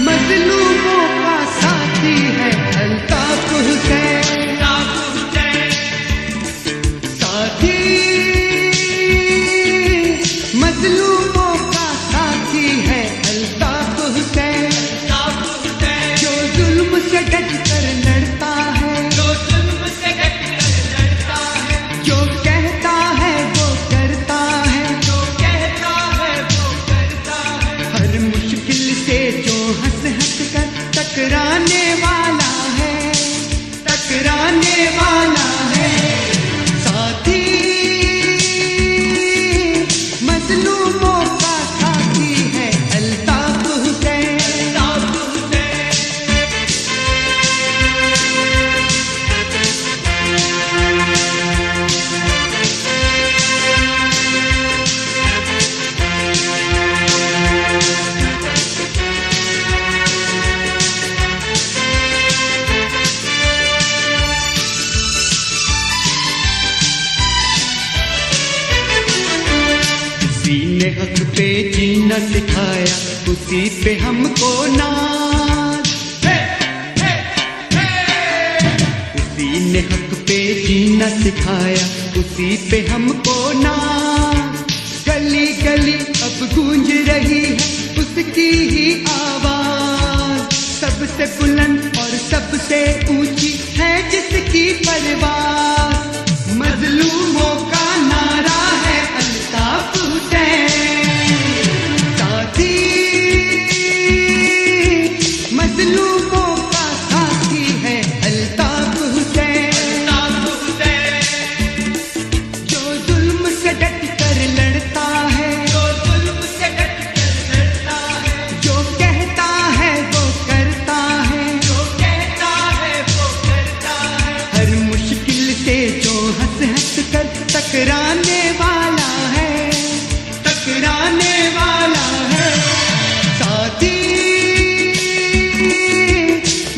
مظلوموں کا ساتھی ہے الطاف حسین، ساتھی مظلوموں کا ساتھی ہے الطاف حسین، جو ظلم سے ڈٹ کر لڑتا ہے، جو کہتا ہے وہ کرتا ہے، ہر مشکل سے جو ہنس ہنس کر ٹکرانے والا ہے، ٹکرانے والا ہے، ساتھی مظلوموں کا ساتھی ہے الطاف حسین۔ حق پہ جینا سکھایا اسی پہ ہم کو ناز، اسی نے حق پہ جینا سکھایا اسی پہ ہم کو ناز، گلی گلی اب گونج رہی ہے اس کی ہی آواز، سب سے بلند اور سب سے اونچی ہے جس کی پرواز، مظلوموں کا نعرہ ہے الطاف حسین، ساتھی مظلوموں کا ساتھی ہے الطاف حسین، جو ظلم سے ڈٹ کر لڑتا ہے، جو کہتا ہے وہ کرتا ہے، ہر مشکل سے جو ہنس ہنس کر ٹکرانے والا ہے، ٹکرانے والا ہے، ساتھی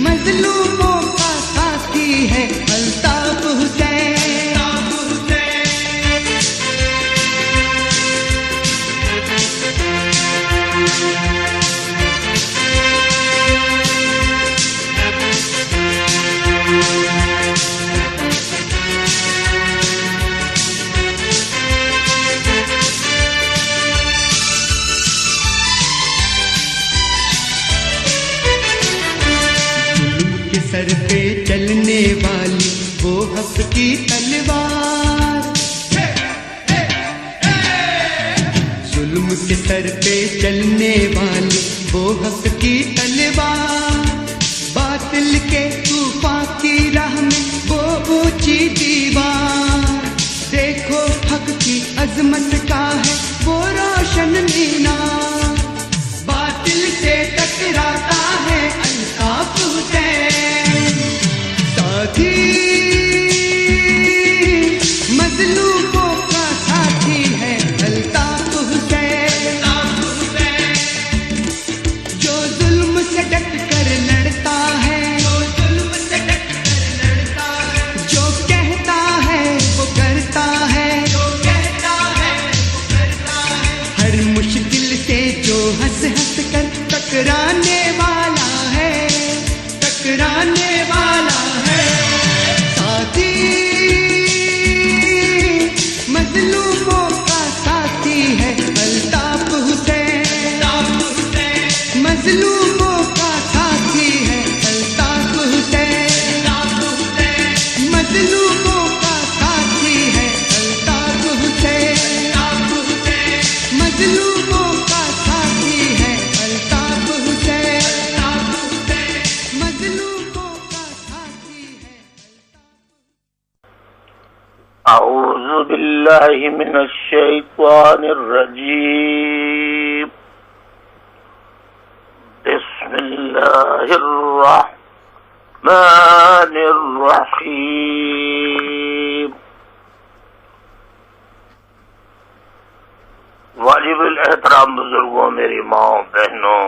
مظلوموں کا ساتھی ہے الطاف حسین۔ سر پہ چلنے والی وہ حق کی تلوار، ظلم کے سر پہ چلنے والی وہ حق کی تلوار، باطل کے طوفان کی راہ میں وہ اونچی دیوار، دیکھو حق کی عظمت کا ہے وہ روشن مینار، باطل سے ٹکراتا ہے الطاف حسین، ساتھی مظلوموں کا ساتھی ہے الطاف حسین، جو ظلم سے ڈٹ کر لڑتا ہے، جو کہتا ہے وہ کرتا ہے، ہر مشکل سے جو ہنس ہنس کر ٹکرانے والا ہے، ٹکرانے والا ہے، ساتھی مظلوموں کا ساتھی ہے الطاف حسین، مظلوموں کا ساتھی ہے الطاف حسین، مظلوموں کا ساتھی ہے الطاف حسین، مظلوموں کا ساتھی ہے الطاف حسین، مظلوموں کا ساتھی ہے اعوذ باللہ من الشیطان الرجیم، بسم اللہ الرحمن الرحیم، واجب الاحترام بزرگوں، میری ماں بہنوں،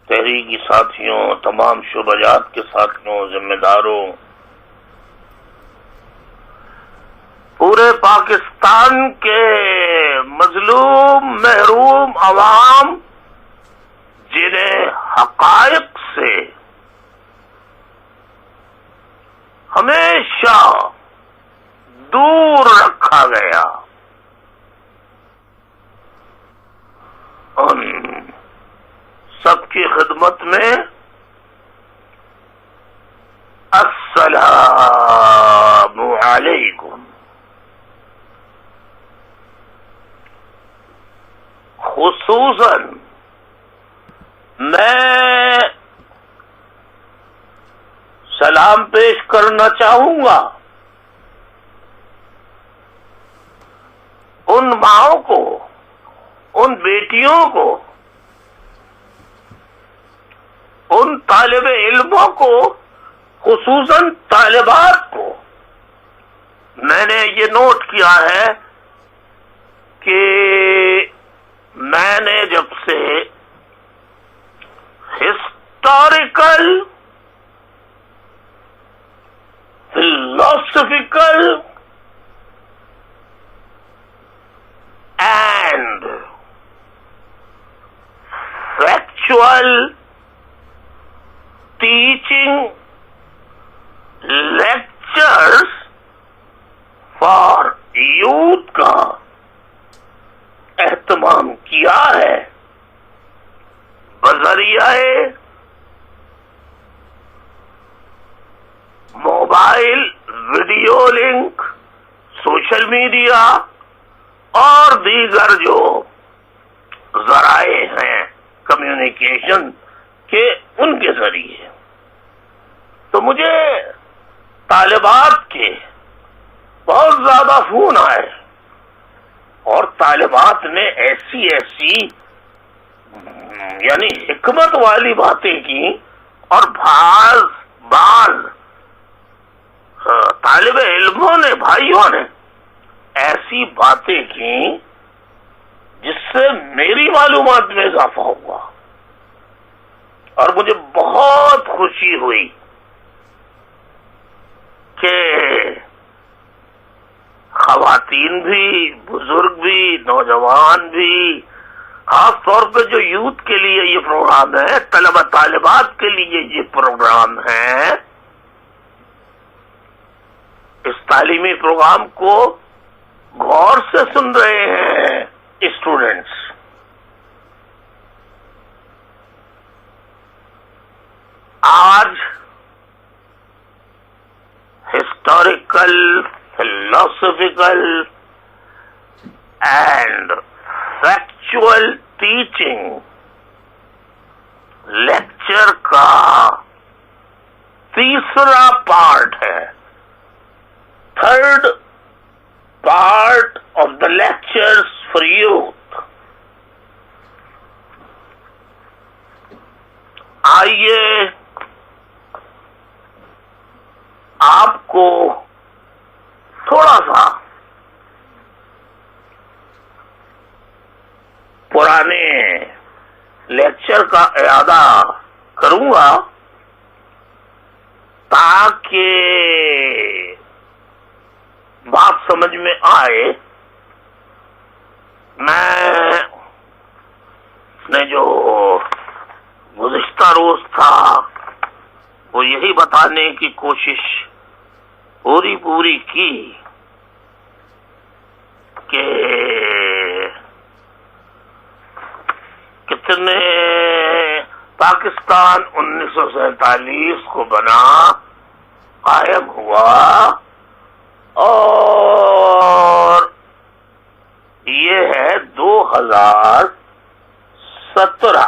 تحریکی ساتھیوں، تمام شعبجات کے ساتھیوں، ذمہ داروں، پورے پاکستان کے مظلوم محروم عوام جنہیں حقائق سے ہمیشہ دور رکھا گیا، ان سب کی خدمت میں السلام علیکم۔ خصوصاً میں سلام پیش کرنا چاہوں گا ان ماؤں کو، ان بیٹیوں کو، ان طالب علموں کو، خصوصاً طالبات کو۔ میں نے یہ نوٹ کیا ہے کہ میں نے جب سے historical, philosophical and factual teaching lectures for youth کا اہتمام کیا ہے، بذریعہ mobile, video link, social media اور دیگر جو ذرائع ہیں کمیونیکیشن کے، ان کے ذریعے۔ تو مجھے طالبات کے بہت زیادہ فون آئے اور طالبات نے ایسی یعنی حکمت والی باتیں کی، اور بعض طالب علموں نے، بھائیوں نے ایسی باتیں کی جس سے میری معلومات میں اضافہ ہوا، اور مجھے بہت خوشی ہوئی کہ خواتین بھی، بزرگ بھی، نوجوان بھی، خاص طور پہ جو یوتھ کے لیے یہ پروگرام ہے، طلبہ طالبات کے لیے یہ پروگرام ہے، اس تعلیمی پروگرام کو غور سے سن رہے ہیں اسٹوڈنٹس۔ آج historical, philosophical and factual teaching lecture کا تیسرا پارٹ ہے، third part of the lectures for youth. آئیے آپ کو تھوڑا سا پرانے لیکچر کا اعادہ کروں گا تاکہ بات سمجھ میں آئے۔ میں نے جو گزشتہ روز تھا وہ یہی بتانے کی کوشش پوری کی کہ کتنے پاکستان 1947 کو بنا، قائم ہوا، اور یہ ہے 2017۔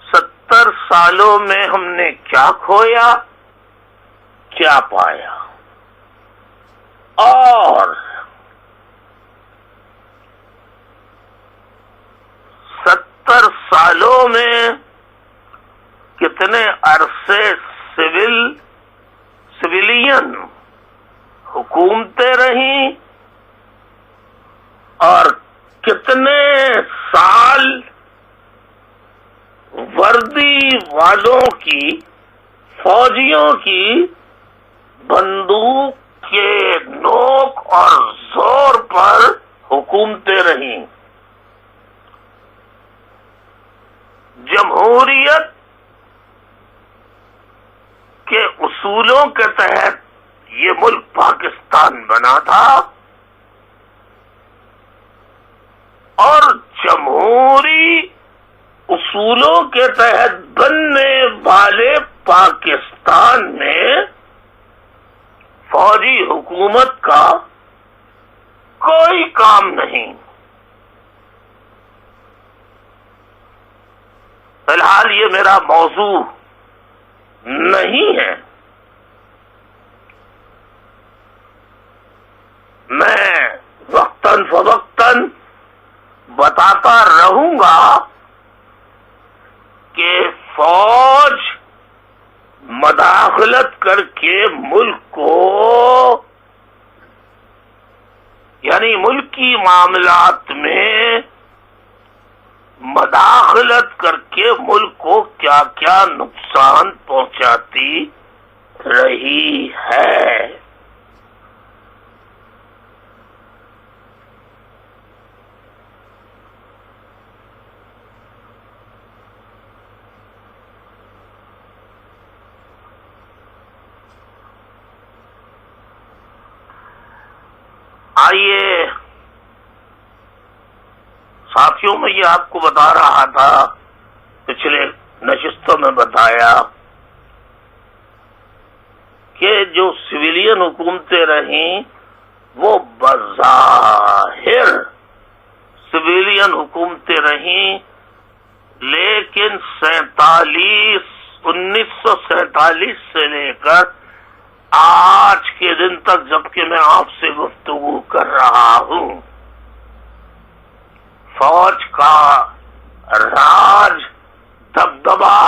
70 سالوں میں ہم نے کیا کھویا، کیا پایا، اور 70 سالوں میں کتنے عرصے سویلین حکومتیں رہیں اور کتنے سال وردی والوں کی، فوجیوں کی بندوق کے نوک اور زور پر حکومتیں رہیں۔ جمہوریت کے اصولوں کے تحت یہ ملک پاکستان بنا تھا، اور جمہوری اصولوں کے تحت بننے والے پاکستان میں فوجی حکومت کا کوئی کام نہیں۔ فی الحال یہ میرا موضوع نہیں ہے، میں وقتاً فوقتاً بتاتا رہوں گا کہ فوج مداخلت کر کے ملک کو، یعنی ملکی معاملات میں مداخلت کر کے ملک کو کیا کیا نقصان پہنچاتی رہی ہے۔ آئیے ساتھیوں، میں یہ آپ کو بتا رہا تھا، پچھلے نشستوں میں بتایا کہ جو سویلین حکومتیں رہیں وہ بظاہر سویلین حکومتیں رہیں، لیکن 1947 سے لے کر آج کے دن تک، جبکہ میں آپ سے گفتگو کر رہا ہوں، فوج کا راج، دبدبا،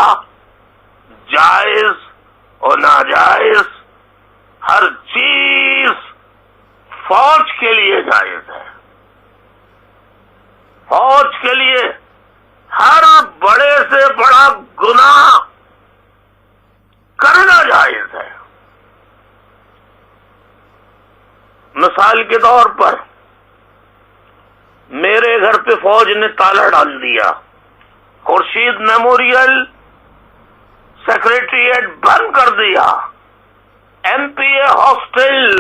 جائز اور ناجائز، ہر چیز فوج کے لیے جائز ہے۔ فوج کے لیے ہر بڑے سے بڑا گناہ کرنا جائز ہے۔ مثال کے طور پر میرے گھر پہ فوج نے تالا ڈال دیا، خورشید میموریل سیکریٹریٹ بند کر دیا، M P A hostel,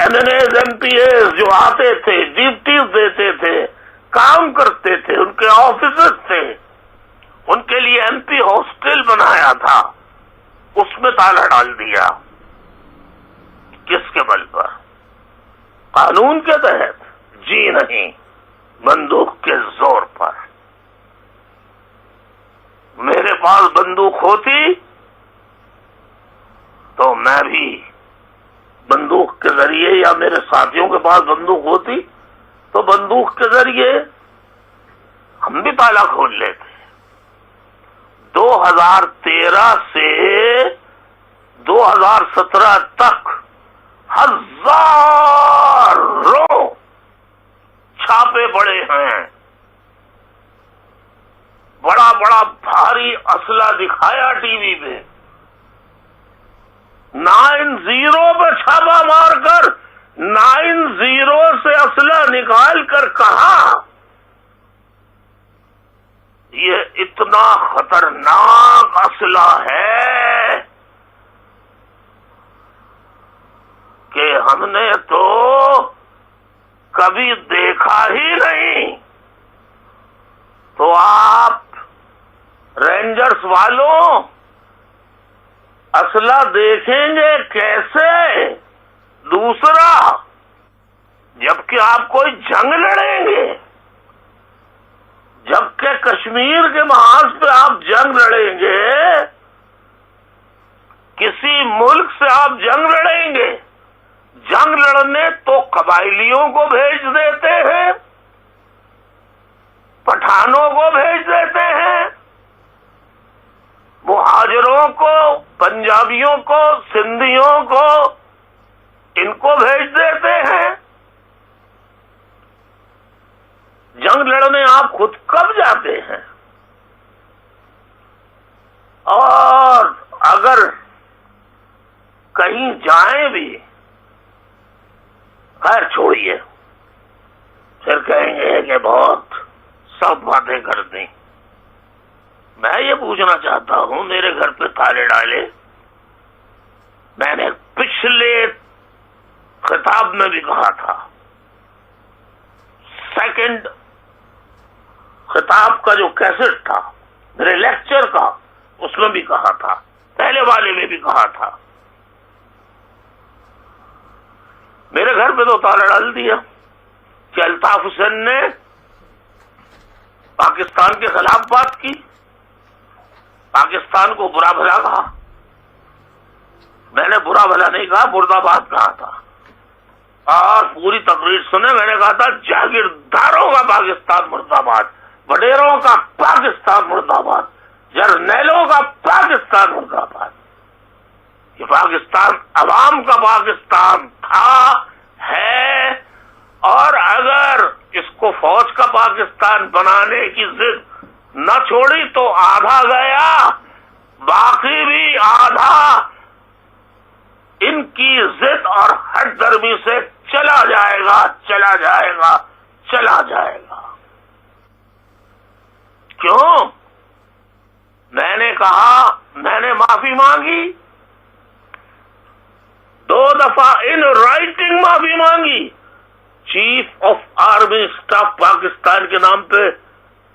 M N As, M P As جو آتے تھے، ڈیوٹیز دیتے تھے، کام کرتے تھے، ان کے آفیسز تھے، ان کے لیے ایم پی ہاسٹل بنایا تھا، اس میں تالا ڈال دیا۔ کس کے بل پر؟ قانون کے تحت؟ جی نہیں، بندوق کے زور پر۔ میرے پاس بندوق ہوتی تو میں بھی بندوق کے ذریعے، یا میرے ساتھیوں کے پاس بندوق ہوتی تو بندوق کے ذریعے ہم بھی تالا کھول لیتے۔ 2013 سے 2017 تک ہزاروں چھاپے پڑے ہیں، بڑا بڑا بھاری اسلحہ دکھایا ٹی وی پہ، 90 پہ چھاپا مار کر 90 سے اسلحہ نکال کر کہا یہ اتنا خطرناک اسلحہ ہے کہ ہم نے تو کبھی دیکھا ہی نہیں۔ تو آپ رینجرز والوں اسلحہ دیکھیں گے کیسے؟ دوسرا، جبکہ آپ کوئی جنگ لڑیں گے، جبکہ کشمیر کے محاذ پہ آپ جنگ لڑیں گے، کسی ملک سے آپ جنگ لڑیں گے، جنگ لڑنے تو قبائلیوں کو بھیج دیتے ہیں، پٹھانوں کو بھیج دیتے ہیں، مہاجروں کو، پنجابیوں کو، سندھیوں کو، ان کو بھیج دیتے ہیں۔ جنگ لڑنے آپ خود کب جاتے ہیں؟ اور اگر کہیں جائیں بھی، خیر چھوڑیے، پھر کہیں گے کہ بہت سب باتیں کر دیں۔ میں یہ پوچھنا چاہتا ہوں، میرے گھر پہ تالے ڈالے، میں نے پچھلے خطاب میں بھی کہا تھا، سیکنڈ خطاب کا جو کیسٹ تھا میرے لیکچر کا، اس میں بھی کہا تھا، پہلے والے میں بھی کہا تھا، میرے گھر پہ تو تالا ڈال دیا کہ الطاف حسین نے پاکستان کے خلاف بات کی، پاکستان کو برا بھلا کہا۔ میں نے برا بھلا نہیں کہا، مرد آباد کہا تھا، اور پوری تقریر سنے میں نے کہا تھا جاگیرداروں کا پاکستان مرد آباد، وڈیروں کا پاکستان مرد آباد، جرنیلوں کا پاکستان مرد آباد۔ یہ پاکستان عوام کا پاکستان تھا، ہے، اور اگر اس کو فوج کا پاکستان بنانے کی ضد نہ چھوڑی تو آدھا گیا، باقی بھی آدھا ان کی ضد اور ہٹ درمی سے چلا جائے گا، چلا جائے گا، چلا جائے گا۔ کیوں؟ میں نے کہا، میں نے معافی مانگی، 2 دفعہ ان رائٹنگ معافی مانگی، chief of army staff Pakistan کے نام پہ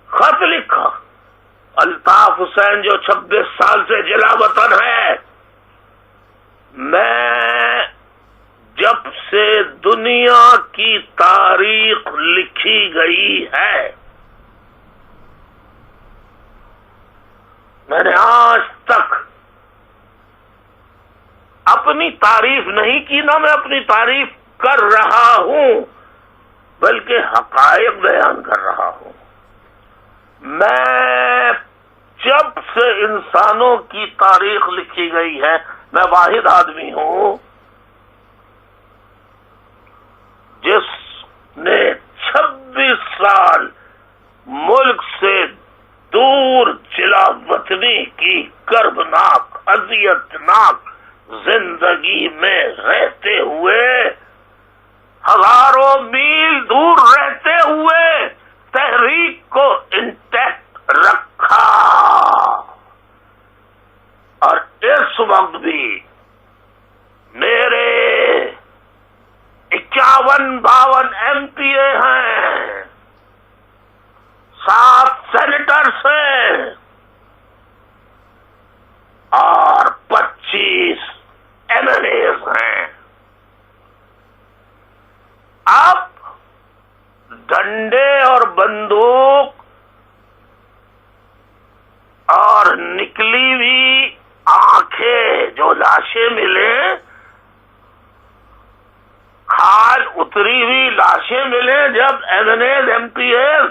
خط لکھا، الطاف حسین جو 26 سال سے جلا وطن ہے، میں جب سے دنیا کی تاریخ لکھی گئی ہے، میں نے آج تک اپنی تعریف نہیں کی، نہ میں اپنی تعریف کر رہا ہوں، بلکہ حقائق بیان کر رہا ہوں۔ میں جب سے انسانوں کی تاریخ لکھی گئی ہے، میں واحد آدمی ہوں جس نے 26 سال ملک سے دور جلا وطنی کی کربناک اذیتناک زندگی میں رہتے ہوئے، ہزاروں میل دور رہتے ہوئے تحریک کو انٹیکٹ رکھا، اور اس وقت بھی میرے 51-52 MP ہیں، 7 سینیٹرز ہیں، اور 25 MLAs ہیں۔ اب ڈنڈے اور بندوق اور نکلی ہوئی آنکھیں جو لاشیں ملیں، کھال اتری ہوئی لاشیں ملیں، جب MLAs MPAs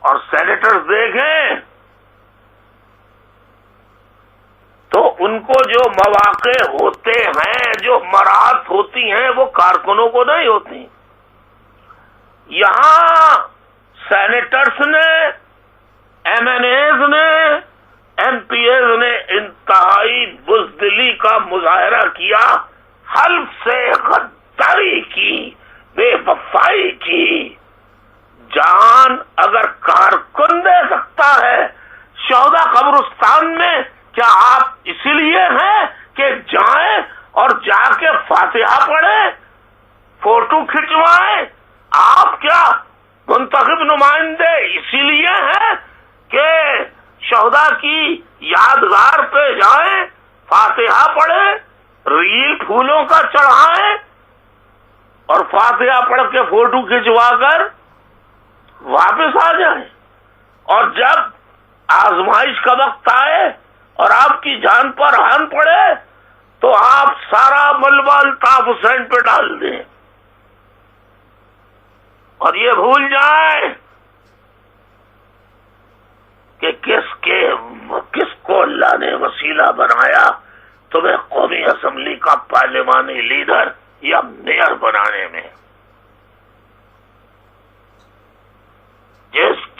اور سینیٹرز دیکھیں تو ان کو جو مواقع ہوتے ہیں، جو مراحت ہوتی ہیں، وہ کارکنوں کو نہیں ہوتی۔ یہاں سینیٹرز نے، MLAs نے، MPAs نے انتہائی بزدلی کا مظاہرہ کیا، حلف سے غداری کی، بے وفائی کی۔ جان اگر کارکن دے سکتا ہے شہداء قبرستان میں، کیا آپ اسی لیے ہیں کہ جائیں اور جا کے فاتحہ پڑھیں، فوٹو کھنچوائیں؟ آپ کیا منتخب نمائندے اسی لیے ہیں کہ شہداء کی یادگار پہ جائیں، فاتحہ پڑھیں، ریل پھولوں کا چڑھائیں، اور فاتحہ پڑھ کے فوٹو کھنچوا کر واپس آ جائیں؟ اور جب آزمائش کا وقت آئے اور آپ کی جان پر ہان پڑے تو آپ سارا ملبہ الطاف حسین پہ ڈال دیں، اور یہ بھول جائیں کہ کس کو اللہ نے وسیلہ بنایا تمہیں قومی اسمبلی کا پارلیمانی لیڈر یا میئر بنانے میں۔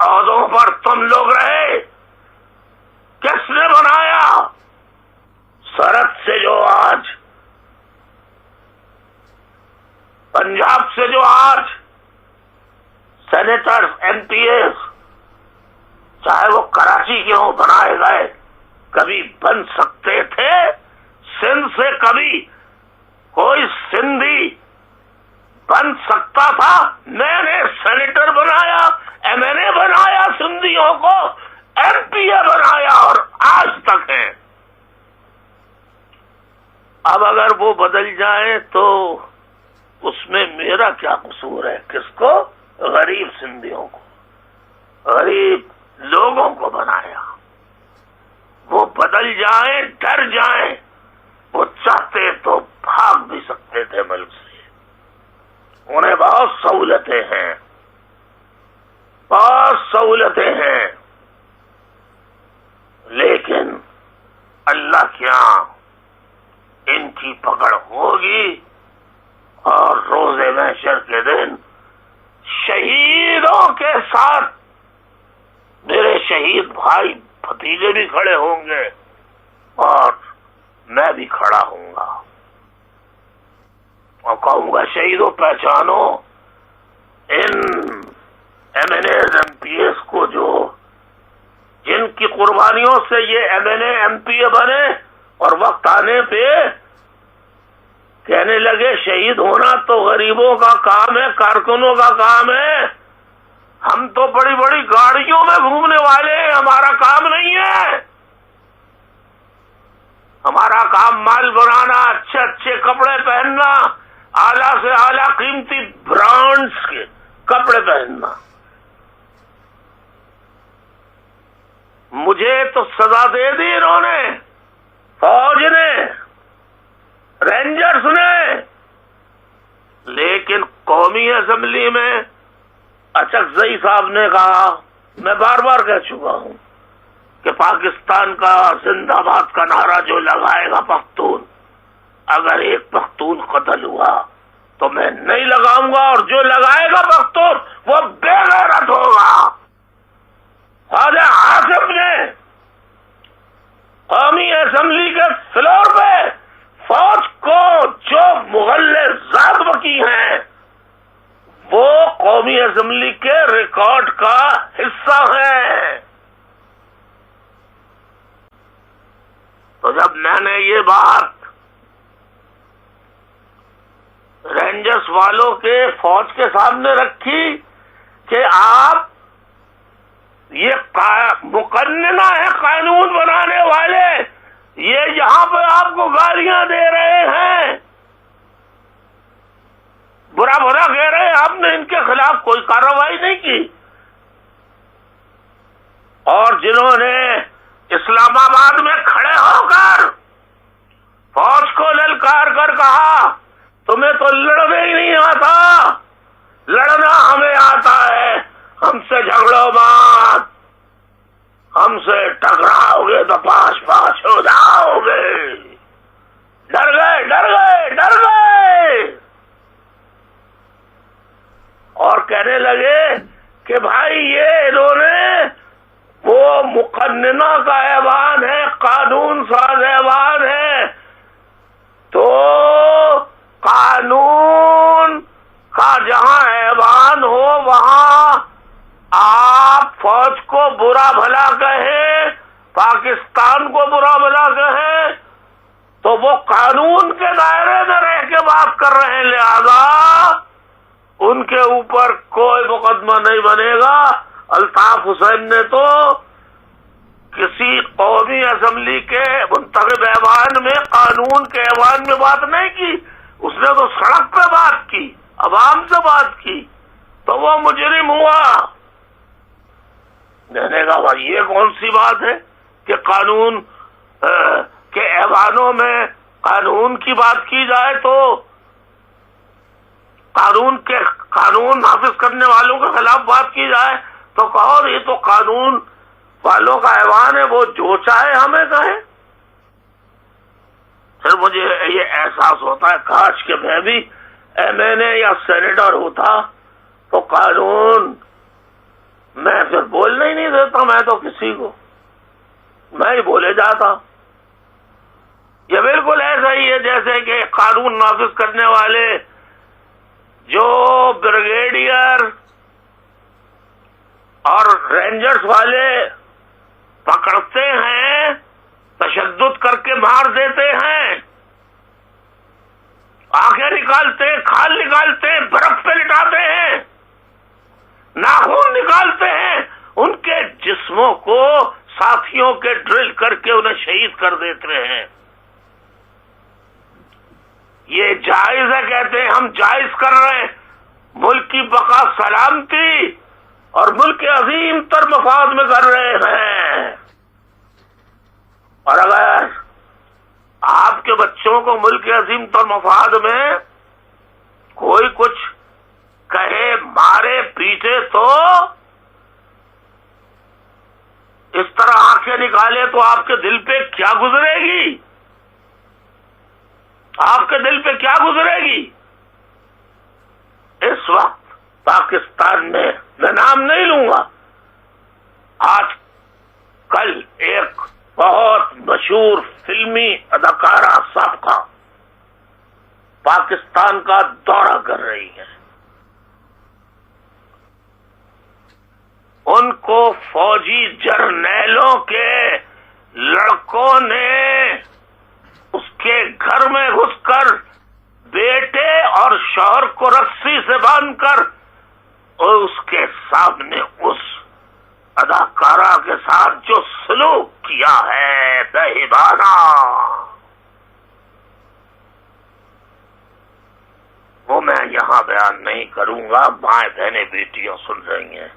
عہدوں پر تم لوگ رہے کس نے بنایا؟ سرحد سے جو آج، پنجاب سے جو آج سینیٹر ایم پی ایز چاہے وہ کراچی کے ہوں بنائے گئے، کبھی بن سکتے تھے؟ سندھ سے کبھی کوئی سندھی بن سکتا تھا؟ میں نے سینیٹر بنایا، ایم این اے بنایا، سندھیوں کو ایم پی اے بنایا اور آج تک ہے۔ اب اگر وہ بدل جائیں تو اس میں میرا کیا قصور ہے؟ کس کو؟ غریب سندھیوں کو، غریب لوگوں کو بنایا۔ وہ بدل جائیں، ڈر جائیں، وہ چاہتے تو بھاگ بھی سکتے تھے ملک سے، انہیں بہت سہولتیں ہیں، بہت سہولتیں ہیں، لیکن اللہ کے یہاں ان کی پکڑ ہوگی اور روز محشر کے دن شہیدوں کے ساتھ میرے شہید بھائی بھتیجے بھی کھڑے ہوں گے اور میں بھی کھڑا ہوں گا اور کہوں گا شہیدوں پہچانو ان M N As M P S کو، جو جن کی قربانیوں سے یہ M N A M P A بنے اور وقت آنے پہ کہنے لگے شہید ہونا تو غریبوں کا کام ہے، کارکنوں کا کام ہے، ہم تو بڑی بڑی گاڑیوں میں گھومنے والے ہیں، ہمارا کام نہیں ہے، ہمارا کام مال بنانا، اچھے اچھے کپڑے پہننا، اعلیٰ سے اعلیٰ قیمتی برانڈز کے کپڑے پہننا۔ مجھے تو سزا دے دی انہوں نے، فوج نے، رینجرز نے، لیکن قومی اسمبلی میں اچکزئی صاحب نے کہا، میں بار بار کہہ چکا ہوں کہ پاکستان کا زندہ باد کا نعرہ جو لگائے گا پختون، اگر ایک پختون قتل ہوا تو میں نہیں لگاؤں گا، اور جو لگائے گا پختون وہ بے غیرت ہوگا۔ خواجہ آصف نے قومی اسمبلی کے فلور پہ فوج کو جو مغلے ذات کی ہیں وہ قومی اسمبلی کے ریکارڈ کا حصہ ہیں۔ تو جب میں نے یہ بات رینجرز والوں کے فوج کے سامنے رکھی کہ آپ یہ مقننہ ہے، قانون بنانے والے، یہ یہاں پہ آپ کو گالیاں دے رہے ہیں، برا بھلا کہہ رہے ہیں، آپ نے ان کے خلاف کوئی کارروائی نہیں کی، اور جنہوں نے اسلام آباد میں کھڑے ہو کر فوج کو للکار کر کہا تمہیں تو لڑنے ہی نہیں آتا، لڑنا ہمیں آتا ہے، ہم سے جھگڑو مات، ہم سے ٹکراؤ گے تو پاش پاش ہو جاؤ گے، ڈر گئے ڈر گئے ڈر گئے، اور کہنے لگے کہ بھائی یہ انہوں نے وہ مقننہ کا ایوان ہے، قانون ساز ایوان ہے، تو قانون کا جہاں ایوان ہو وہاں آپ فوج کو برا بھلا کہیں، پاکستان کو برا بھلا کہیں، تو وہ قانون کے دائرے میں رہ کے بات کر رہے ہیں، لہذا ان کے اوپر کوئی مقدمہ نہیں بنے گا۔ الطاف حسین نے تو کسی قومی اسمبلی کے منتخب ایوان میں، قانون کے ایوان میں بات نہیں کی، اس نے تو سڑک پہ بات کی، عوام سے بات کی، تو وہ مجرم ہوا۔ میں نے کہا بھائی یہ کون سی بات ہے کہ قانون کے ایوانوں میں قانون کی بات کی جائے تو قانون نافذ کرنے والوں کے خلاف بات کی جائے، تو کہو یہ تو قانون والوں کا ایوان ہے، وہ جو چاہے ہمیں کہیں۔ پھر مجھے یہ احساس ہوتا ہے کاش کہ میں بھی ایم این اے یا سینیٹر ہوتا تو قانون میں پھر بولنے ہی نہیں دیتا میں تو کسی کو، میں ہی بولے جاتا. یہ بالکل ایسا ہی ہے جیسے کہ قانون نافذ کرنے والے جو بریگیڈیئر اور رینجرز والے پکڑتے ہیں، تشدد کر کے مار دیتے ہیں، آنکھیں نکالتے ہیں، کھال نکالتے ہیں، برف پہ لٹاتے ہیں، ناخون نکالتے ہیں، ان کے جسموں کو ساتھیوں کے ڈرل کر کے انہیں شہید کر دیتے ہیں. یہ جائز ہے، کہتے ہیں ہم جائز کر رہے ہیں. ملک کی بقا سلامتی اور ملک کے عظیم تر مفاد میں کر رہے ہیں. اور اگر آپ کے بچوں کو ملک کے عظیم تر مفاد میں کوئی کچھ کہے، مارے، پیٹے تو اس طرح آنکھیں نکالے تو آپ کے دل پہ کیا گزرے گی؟ آپ کے دل پہ کیا گزرے گی؟ اس وقت پاکستان میں نام نہیں لوں گا، آج کل ایک بہت مشہور فلمی اداکارہ سابقہ پاکستان کا دورہ کر رہی ہے. ان کو فوجی جرنیلوں کے لڑکوں نے اس کے گھر میں گھس کر بیٹے اور شوہر کو رسی سے باندھ کر اور اس کے سامنے اس اداکارہ کے ساتھ جو سلوک کیا ہے بےایمانہ، وہ میں یہاں بیان نہیں کروں گا. مائیں بہنیں بیٹیاں سن رہی ہیں.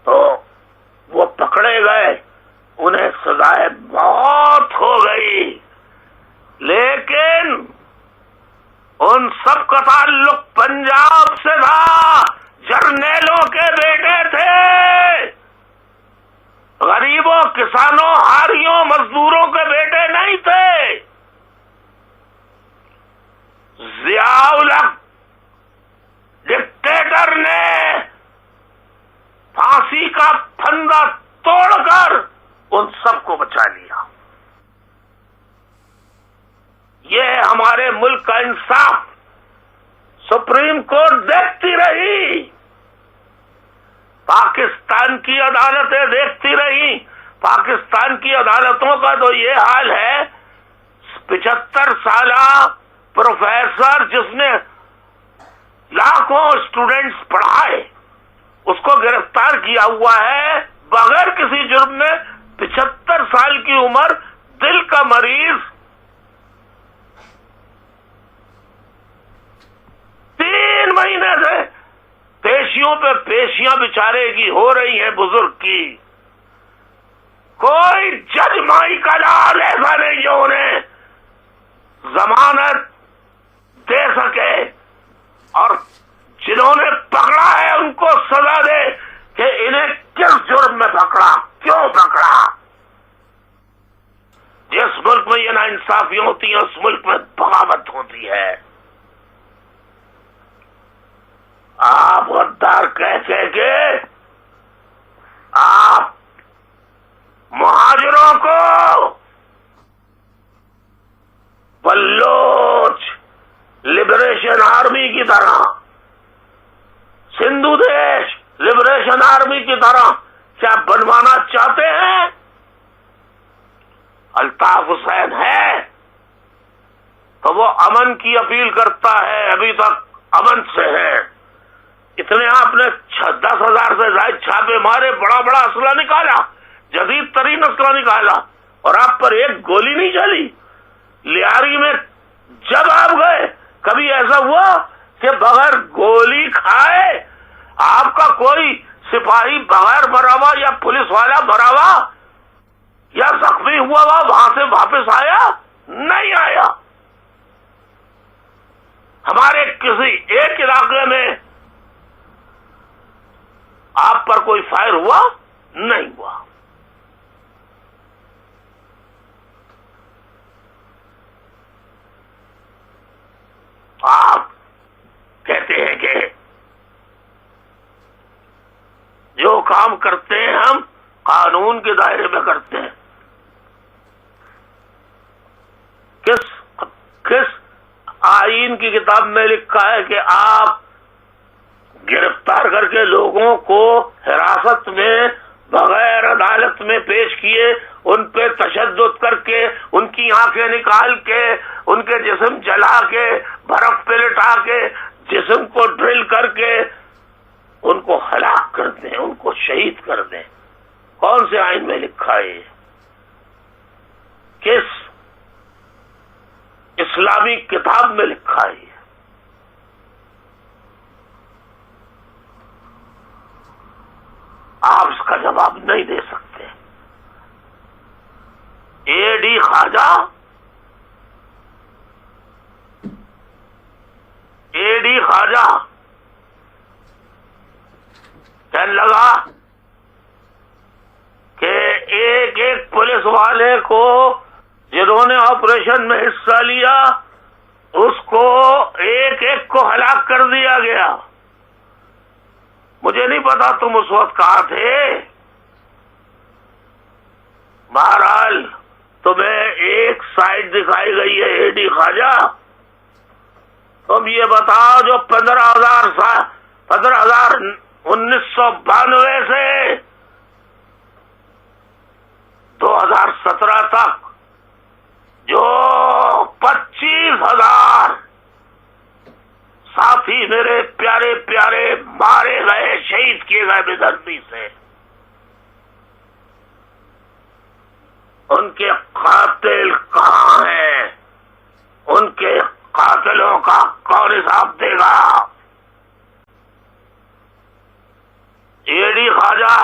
تو وہ پکڑے گئے، انہیں سزائے موت ہو گئی، لیکن ان سب کا تعلق پنجاب سے تھا، جرنیلوں کے بیٹے تھے، غریبوں، کسانوں، ہاریوں، مزدوروں کے بیٹے نہیں تھے. ضیاء الحق ڈکٹیٹر نے پھانسی کا پھندا توڑ کر ان سب کو بچا لیا. یہ ہمارے ملک کا انصاف سپریم کورٹ دیکھتی رہی، پاکستان کی عدالتیں دیکھتی رہی. پاکستان کی عدالتوں کا تو یہ حال ہے، 75 سالہ پروفیسر جس نے لاکھوں اسٹوڈنٹس پڑھائے، اس کو گرفتار کیا ہوا ہے بغیر کسی جرم میں. 75 سال کی عمر، دل کا مریض، 3 مہینے سے پیشیوں پہ پیشیاں بیچارے کی ہو رہی ہیں بزرگ کی. کوئی جج مائی کا لال ایسا نہیں جو انہیں ضمانت دے سکے، اور جنہوں نے پکڑا ہے ان کو سزا دے کہ انہیں کس جرم میں پکڑا، کیوں پکڑا. جس ملک میں یہ ناانصافیاں ہوتی ہیں اس ملک میں بغاوت ہوتی ہے. آپ غدار کہہ کے آپ مہاجروں کو بلوچ لبریشن آرمی کی طرح، سندھو دیش لبریشن آرمی کی طرح کیا بنوانا چاہتے ہیں؟ الطاف حسین ہے تو وہ امن کی اپیل کرتا ہے، ابھی تک امن سے ہے. اتنے آپ نے 10,000 سے زائد چھاپے مارے، بڑا بڑا اسلحہ نکالا، جدید ترین اسلحہ نکالا، اور آپ پر ایک گولی نہیں چلی. لیاری میں جب آپ گئے کبھی ایسا ہوا کہ بغیر گولی کھائے آپ کا کوئی سپاہی بغیر مرا ہوا یا پولیس والا مرا ہوا یا زخمی ہوا ہوا وہاں سے واپس آیا؟ نہیں آیا. ہمارے کسی ایک علاقے میں آپ پر کوئی فائر ہوا؟ نہیں ہوا. آپ کہتے ہیں کہ کرتے ہیں ہم قانون کے دائرے میں کرتے ہیں. کس آئین کی کتاب میں لکھا ہے کہ آپ گرفتار کر کے لوگوں کو حراست میں بغیر عدالت میں پیش کیے، ان پہ تشدد کر کے، ان کی آنکھیں نکال کے، ان کے جسم جلا کے، برف پہ لٹا کے، جسم کو ڈرل کر کے ان کو ہلاک کر دیں، ان کو شہید کر دیں؟ کون سے آئین میں لکھا ہے؟ کس اسلامی کتاب میں لکھا ہے؟ آپ اس کا جواب نہیں دے سکتے. اے ڈی خواجہ، اے ڈی خواجہ کہنے لگا کہ ایک ایک پولیس والے کو جنہوں نے آپریشن میں حصہ لیا اس کو ایک ایک کو ہلاک کر دیا گیا. مجھے نہیں پتا تم اس وقت کہاں تھے. بہرحال تمہیں ایک سائڈ دکھائی گئی ہے اے ڈی خواجہ. تم یہ بتاؤ جو 1992 سے 2017 تک جو 25,000 ساتھی میرے پیارے پیارے مارے گئے، شہید کیے گئے بے دردی سے، ان کے قاتل کہاں ہیں؟ ان کے قاتلوں کا کون حساب دے گا؟ اے ڈی خواجہ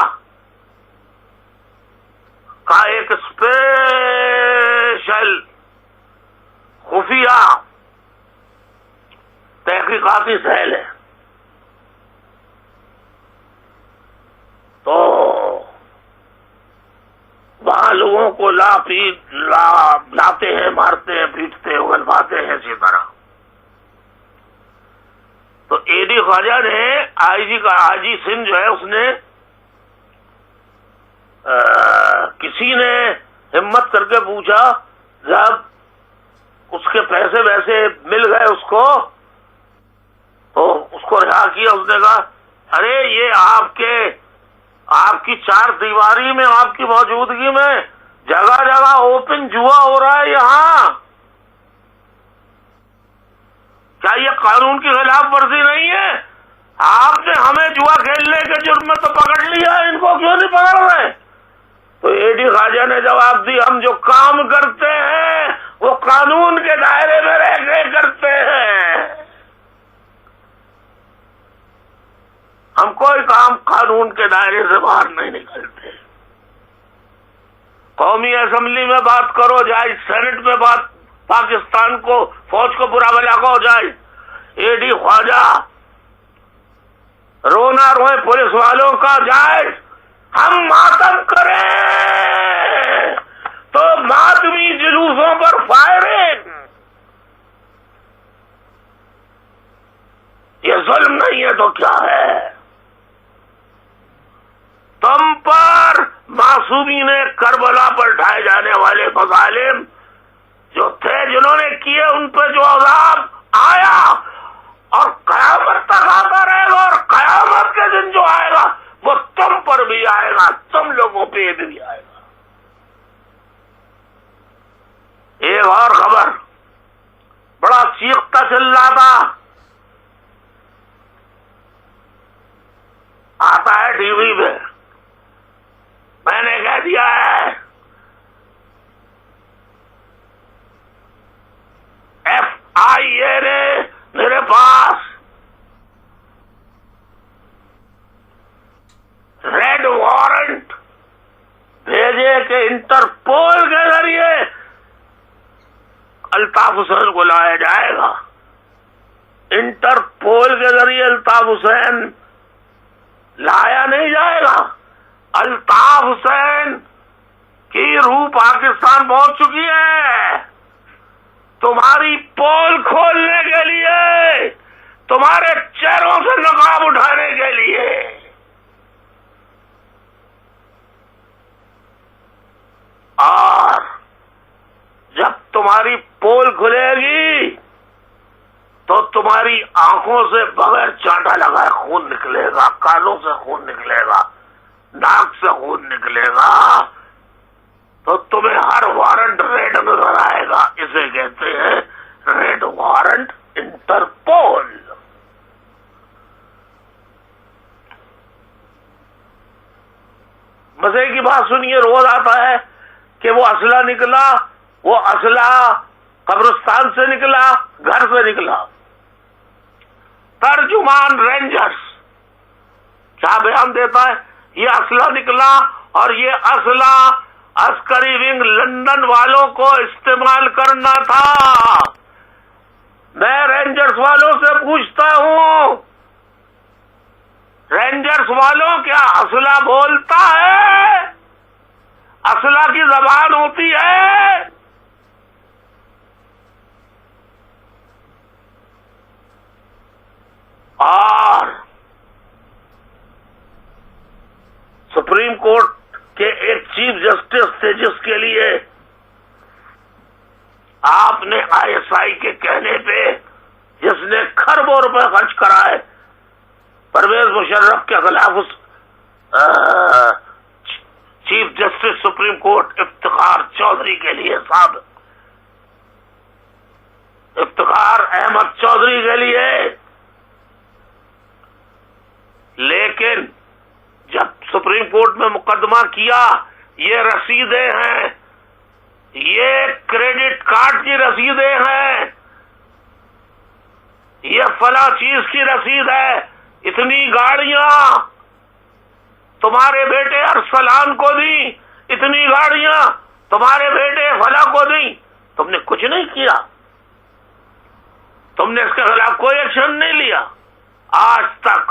کا ایک اسپیشل خفیہ تحقیقاتی سیل ہے. تو وہاں لوگوں کو لاتے ہیں، مارتے ہیں، پیٹتے ہیں، اگلواتے ہیں اسی طرح. تو اے ڈی خواجہ نے آئی جی سندھ جو ہے اس نے کسی نے ہمت کر کے پوچھا، جب اس کے پیسے ویسے مل گئے اس کو تو اس کو رہا کیا. اس نے کہا ارے یہ آپ کی چار دیواری میں، آپ کی موجودگی میں جگہ جگہ اوپن جوا ہو رہا ہے یہاں. کیا یہ قانون کی خلاف ورزی نہیں ہے؟ آپ نے ہمیں جوا کھیلنے کے جرم میں تو پکڑ لیا، ان کو کیوں نہیں پکڑ رہے؟ تو اے ڈی خواجہ نے جواب دی، ہم جو کام کرتے ہیں وہ قانون کے دائرے میں رہ کے کرتے ہیں. ہم کوئی کام قانون کے دائرے سے باہر نہیں نکلتے. قومی اسمبلی میں بات کرو جائے، سینٹ میں بات، پاکستان کو فوج کو برا بھلا کہو جائے. اے ڈی خواجہ رونا روئے پولیس والوں کا جائے، ہم ماتم کریں تو ماتمی جلوسوں پر فائرنگ. یہ ظلم نہیں ہے تو کیا ہے؟ تم پر معصومین کربلا پر ڈھائے جانے والے مظالم جو تھے، جنہوں نے کیے، ان پہ جو عذاب آیا اور قیامت تک آتا رہے گا، اور قیامت کے دن جو آئے گا وہ تم پر بھی آئے گا، تم لوگوں پہ بھی آئے گا. ایک اور خبر، بڑا چیختا چلا تھا، آتا ہے ٹی وی پہ، میں نے کہہ دیا ہے FIA نے میرے پاس ریڈ وارنٹ بھیجے کہ انٹرپول کے ذریعے الطاف حسین کو لایا جائے گا. انٹرپول کے ذریعے الطاف حسین لایا نہیں جائے گا. الطاف حسین کی روح پاکستان پہنچ چکی ہے. تمہاری پول کھولنے کے لیے، تمہارے چہروں سے نقاب اٹھانے کے لیے. تمہاری پول کھلے گی تو تمہاری آنکھوں سے بغیر چانٹا لگائے خون نکلے گا، کانوں سے خون نکلے گا، ناک سے خون نکلے گا، تو تمہیں ہر وارنٹ ریڈ نظر آئے گا. اسے کہتے ہیں ریڈ وارنٹ انٹرپول. مزے کی بات سنیے، روز آتا ہے کہ وہ اسلحہ نکلا، وہ اسلحہ قبرستان سے نکلا، گھر سے نکلا. ترجمان رینجرز کیا بیان دیتا ہے؟ یہ اسلحہ نکلا اور یہ اسلحہ عسکری ونگ لندن والوں کو استعمال کرنا تھا. میں رینجرز والوں سے پوچھتا ہوں، رینجرز والوں کیا اسلحہ بولتا ہے؟ اسلحہ کی زبان ہوتی ہے؟ اور سپریم کورٹ کے ایک چیف جسٹس تھے جس کے لیے آپ نے آئی ایس آئی کے کہنے پہ، جس نے کھربوں روپے خرچ کرائے پرویز مشرف کے خلاف، اس chief justice supreme court Iftikhar Chaudhry کے لیے، صاحب افتخار احمد چودھری کے لیے. لیکن جب سپریم کورٹ میں مقدمہ کیا، یہ رسیدیں ہیں، یہ کریڈٹ کارڈ کی رسیدیں ہیں، یہ فلاں چیز کی رسید ہے، اتنی گاڑیاں تمہارے بیٹے ارسلان کو دی، اتنی گاڑیاں تمہارے بیٹے فلاں کو دی، تم نے کچھ نہیں کیا، تم نے اس کے خلاف کوئی ایکشن نہیں لیا. آج تک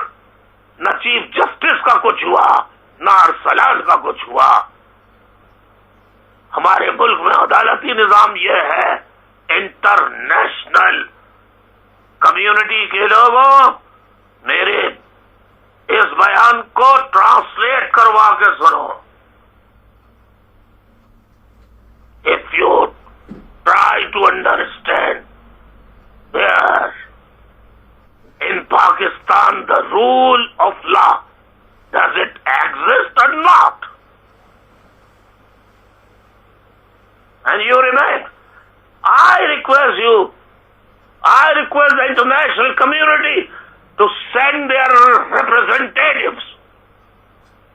نہ چیف جسٹس کا کچھ ہوا، نہ ارسلان کا کچھ ہوا. ہمارے ملک میں عدالتی نظام یہ ہے. انٹرنیشنل کمیونٹی کے لوگوں، میرے اس بیان کو ٹرانسلیٹ کروا کے سنو. If you try to understand where in Pakistan the rule of law, does it exist or not? And you remain. I request the international community to send their representatives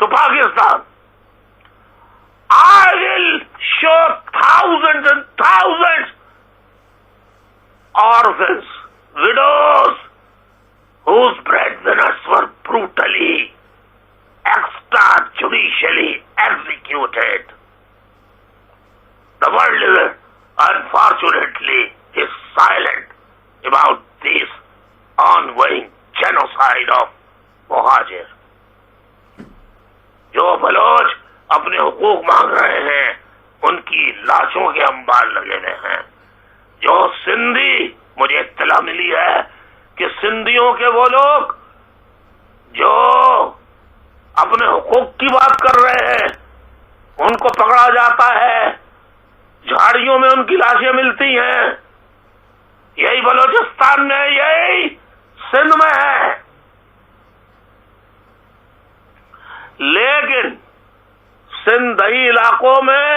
to Pakistan. I will show thousands and thousands orphans, widows, whose breadwinners were brutally, extrajudicially executed. The world, unfortunately, is silent about this ongoing genocide of Muhajir. جو بلوچ اپنے حقوق مانگ رہے ہیں، ان کی لاشوں کے انبار لگے ہوئے ہیں. جو سندھی، مجھے اطلاع ملی ہے کہ سندھیوں کے وہ لوگ جو اپنے حقوق کی بات کر رہے ہیں، ان کو پکڑا جاتا ہے، جھاڑیوں میں ان کی لاشیں ملتی ہیں. یہی بلوچستان میں، یہی سندھ میں ہے. لیکن سندھی علاقوں میں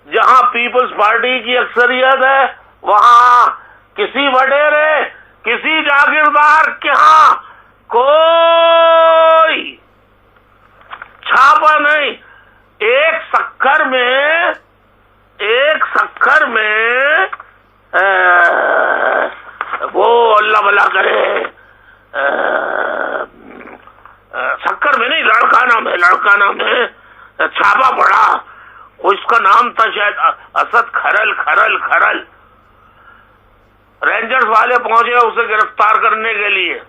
جہاں پیپلز پارٹی کی اکثریت ہے، وہاں کسی وڈیرے، کسی جاگیردار کے ہاں کوئی چھاپا نہیں. ایک سکھر میں وہ اللہ بلا کرے، سکھر میں نہیں، لڑکانہ میں چھاپا پڑا. اس کا نام تھا شاید اسد کھرل. رینجرز والے پہنچے اسے گرفتار کرنے کے لیے.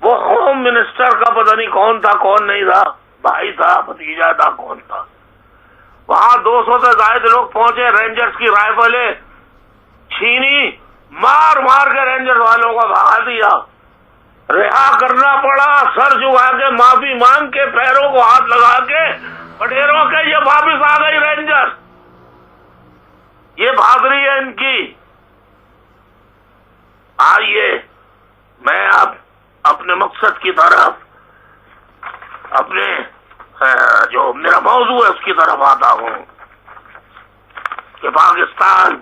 وہ ہوم منسٹر کا پتہ نہیں کون تھا، کون نہیں تھا، بھائی تھا، بھتیجا تھا، کون تھا. وہاں 200 سے زائد لوگ پہنچے، رینجرز کی رائفلیں چھینی، مار کے رینجرز والوں کو بھگا دیا. رہا کرنا پڑا، سر جھکا کے معافی مانگ کے، پیروں کو ہاتھ لگا کے، وڈیروں کے یہ واپس آ گئی رینجرز. یہ بہادری ہے ان کی. آئیے میں اب اپنے مقصد کی طرف، اپنے جو میرا موضوع ہے اس کی طرف آتا ہوں کہ پاکستان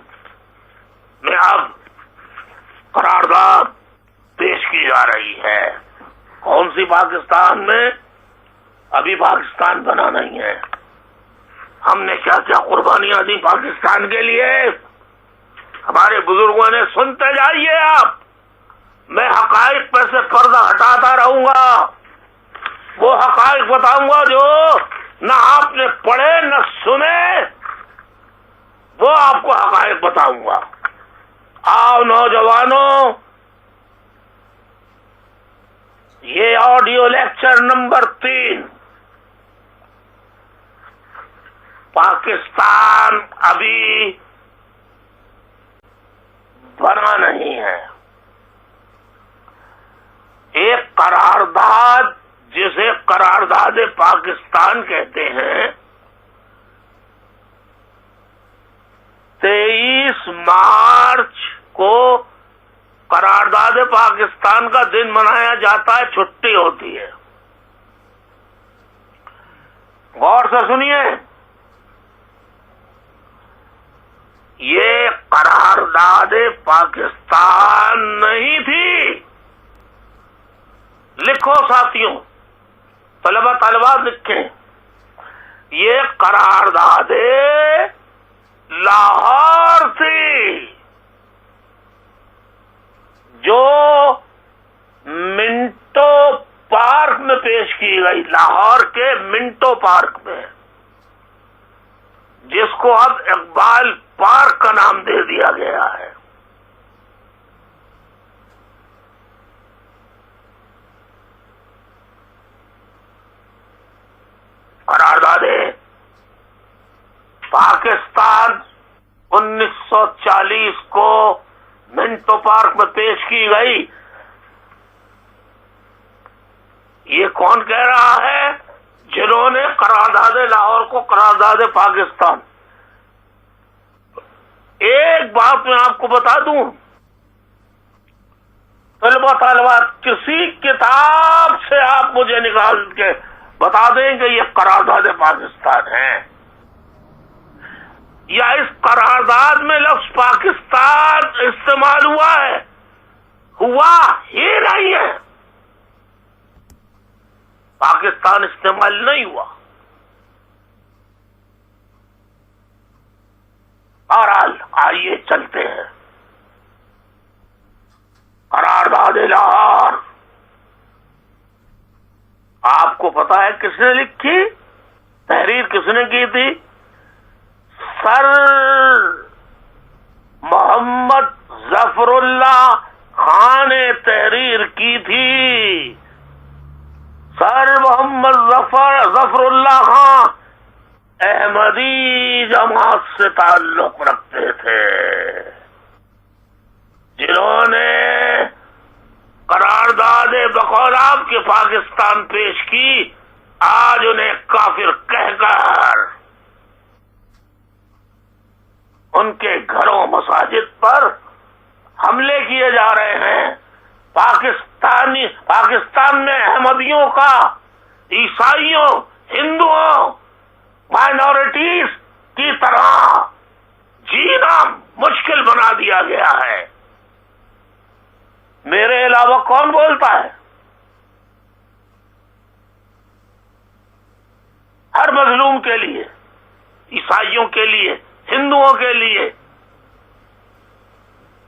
میں اب قرارداد پیش کی جا رہی ہے. کون سی پاکستان میں؟ ابھی پاکستان بنا نہیں ہے. ہم نے کیا کیا قربانیاں دی پاکستان کے لیے، ہمارے بزرگوں نے. سنتے جائیے آپ، میں حقائق پہ سے پردہ ہٹاتا رہوں گا، وہ حقائق بتاؤں گا جو نہ آپ نے پڑھے نہ سنے، وہ آپ کو حقائق بتاؤں گا. آؤ نوجوانوں، یہ آڈیو لیکچر نمبر 3. پاکستان ابھی بنا نہیں ہے. ایک قرارداد جسے قرارداد پاکستان کہتے ہیں، 23 مارچ کو قرارداد پاکستان کا دن منایا جاتا ہے، چھٹی ہوتی ہے. غور سے سنیے، یہ قرارداد پاکستان نہیں تھی. لکھو ساتھیوں، طلباء لکھیں، یہ قرارداد لاہور تھی جو منٹو پارک میں پیش کی گئی، لاہور کے منٹو پارک میں، جس کو اب اقبال پارک کا نام دے دیا گیا ہے. قرارداد پاکستان 1940 کو منٹو پارک میں پیش کی گئی. یہ کون کہہ رہا ہے؟ جنہوں نے قرارداد لاہور کو قرارداد پاکستان. ایک بات میں آپ کو بتا دوں، طالبات، کسی کتاب سے آپ مجھے نکال کے بتا دیں کہ یہ قرارداد پاکستان ہے، یا اس قرارداد میں لفظ پاکستان استعمال ہوا ہے؟ ہوا ہی نہیں ہے. پاکستان استعمال نہیں ہوا. بہرحال آئیے چلتے ہیں. قرارداد لاہور آپ کو پتا ہے کس نے لکھی؟ تحریر کس نے کی تھی؟ سر محمد ظفر اللہ خان نے تحریر کی تھی. سر محمد ظفر اللہ خان احمدی جماعت سے تعلق رکھتے تھے، جنہوں نے قرارداد بقول آپ کے پاکستان پیش کی. آج انہیں کافر کہہ کر ان کے گھروں مساجد پر حملے کیے جا رہے ہیں. پاکستان میں احمدیوں کا، عیسائیوں، ہندوؤں، مائنورٹیز کی طرح جینا مشکل بنا دیا گیا ہے. میرے علاوہ کون بولتا ہے؟ ہر مظلوم کے لیے، عیسائیوں کے لیے، ہندوؤں کے لیے،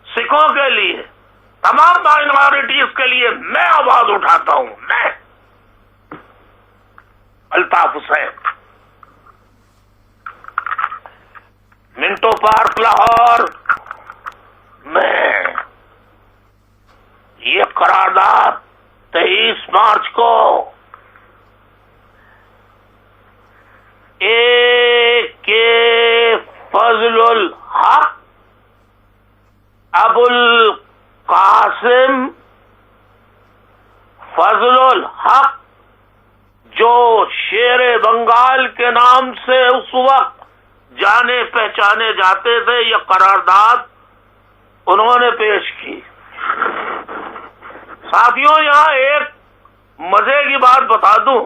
سکھوں کے لیے، تمام مائنورٹیز کے لیے میں آواز اٹھاتا ہوں. میں الطاف حسین، منٹو پارک لاہور میں یہ قرارداد 23 مارچ کو فضل الحق ابو القاسم فضل الحق، جو شیر بنگال کے نام سے اس وقت جانے پہچانے جاتے تھے، یہ قرارداد انہوں نے پیش کی۔ ساتھیوں، یہاں ایک مزے کی بات بتا دوں،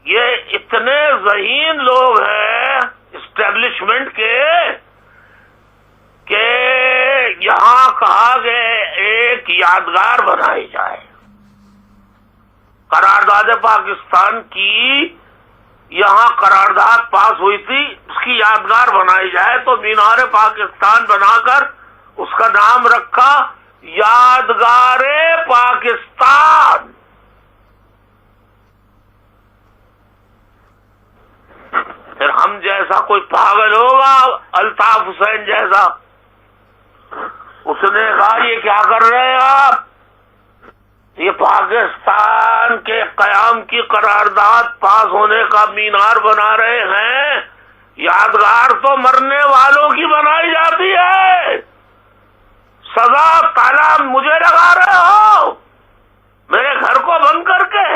یہ اتنے ذہین لوگ ہیں اسٹیبلشمنٹ کے کہ یہاں کہا گیا ایک یادگار بنائی جائے، قرارداد پاکستان کی یہاں قرارداد پاس ہوئی تھی، اس کی یادگار بنائی جائے، تو مینار پاکستان بنا کر اس کا نام رکھا یادگار پاکستان۔ پھر ہم جیسا کوئی پاگل ہوگا، الطاف حسین جیسا، اس نے کہا یہ کیا کر رہے ہیں آپ، یہ پاکستان کے قیام کی قرارداد پاس ہونے کا مینار بنا رہے ہیں، یادگار تو مرنے والوں کی بنائی جاتی ہے، سزا تالا مجھے لگا رہے ہو میرے گھر کو بند کر کے۔